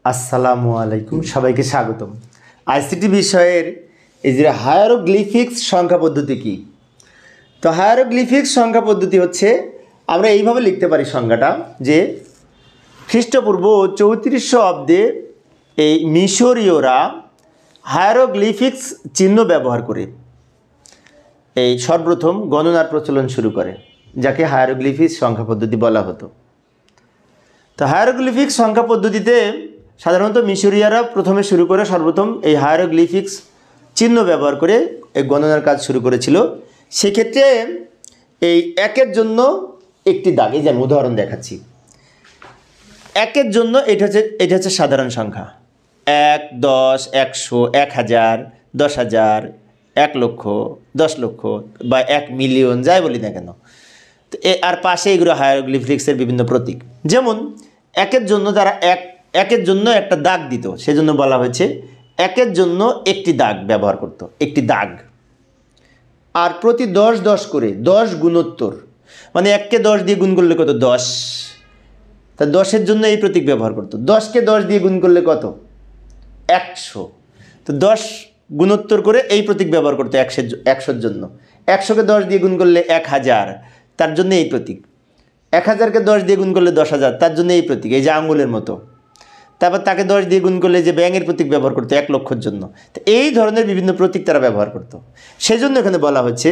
আসসালামু আলাইকুম, সবাইকে স্বাগতম। আইসিটি বিষয়ের এই যে হায়ারোগ্লিফিক্স সংখ্যা পদ্ধতি কি? তো হায়ারোগ্লিফিক্স সংখ্যা পদ্ধতি হচ্ছে, আমরা এইভাবে লিখতে পারি সংখ্যাটা, যে খ্রিস্টপূর্ব 3400 অব্দে এই মিশরীয়রা হায়ারোগ্লিফিক্স চিহ্ন ব্যবহার করে এই সর্বপ্রথম গণনার প্রচলন শুরু করে, যাকে হায়ারোগ্লিফিক্স সংখ্যা পদ্ধতি বলা হতো। তো হায়ারোগ্লিফিক্স সংখ্যা পদ্ধতিতে সাধারণত মিশরীয়রা প্রথমে শুরু করে সর্বপ্রথম এই হায়ারোগ্লিফিক্স চিহ্ন ব্যবহার করে এই গণনার কাজ শুরু করেছিল। সেক্ষেত্রে এই একের জন্য একটি দাগ, এই যে আমি উদাহরণ দেখাচ্ছি, একের জন্য এটা হচ্ছে সাধারণ সংখ্যা, 1, 10, 100, 1000, 10,000, 1 লক্ষ, 10 লক্ষ বা 1 মিলিয়ন, যাই বলি না কেন। তো আর পাশে এগুলো হায়ারোগ্লিফিক্সের বিভিন্ন প্রতীক। যেমন একের জন্য যারা একের জন্য একটা দাগ দিত, সেজন্য বলা হয়েছে একের জন্য একটি দাগ ব্যবহার করত, একটি দাগ। আর প্রতি 10 10 করে 10 গুণোত্তর, মানে 1কে 10 দিয়ে গুণ করলে কত? 10। তা 10-এর জন্য এই প্রতীক ব্যবহার করতো। 10কে 10 দিয়ে গুণ করলে কত? 100। তো 10 গুণোত্তর করে এই প্রতীক ব্যবহার করতো 100-এর জন্য। 100কে 10 দিয়ে গুণ করলে 1000, তার জন্য এই প্রতীক। 1000কে 10 দিয়ে গুণ করলে 10,000, তার জন্য এই প্রতীক, এই যে আঙুলের মতো। তারপর তাকে 10 দিয়ে গুণ করলে যে ব্যাঙের প্রতীক ব্যবহার করতো 1 লক্ষর জন্য। তো এই ধরনের বিভিন্ন প্রতীক তারা ব্যবহার করতো। সেজন্য এখানে বলা হচ্ছে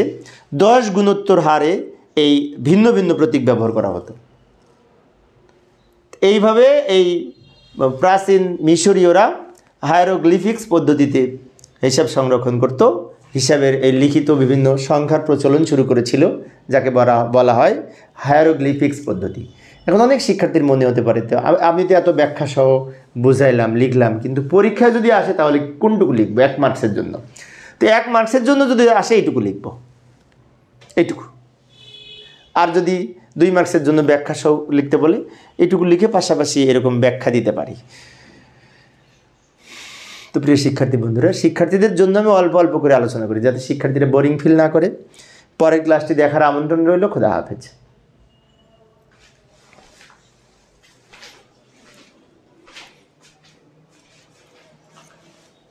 10 গুণোত্তর হারে এই ভিন্ন ভিন্ন প্রতীক ব্যবহার করা হতো। এইভাবে এই প্রাচীন মিশরীয়রা হায়ারোগ্লিফিক্স পদ্ধতিতে হিসাব সংরক্ষণ করত। হিসাবের এই লিখিত বিভিন্ন সংখ্যার প্রচলন শুরু করেছিল, যাকে বলা হয় হায়ারোগ্লিফিক্স পদ্ধতি। এখন অনেক শিক্ষার্থীর মনে হতে পারে, তো আমি তো এত ব্যাখ্যা সহ বুঝাইলাম, লিখলাম, কিন্তু পরীক্ষায় যদি আসে তাহলে কোনটুকু লিখবো 1 মার্কসের জন্য? তো 1 মার্কসের জন্য যদি আসে এইটুকু লিখব, এইটুকু। আর যদি 2 মার্কসের জন্য ব্যাখ্যা সহ লিখতে বলে, এইটুকু লিখে পাশাপাশি এরকম ব্যাখ্যা দিতে পারি। তো প্রিয় শিক্ষার্থী বন্ধুরা, শিক্ষার্থীদের জন্য আমি অল্প অল্প করে আলোচনা করি, যাতে শিক্ষার্থীরা বোরিং ফিল না করে। পরের ক্লাসটি দেখার আমন্ত্রণ রইল। খোদা হাফেজ।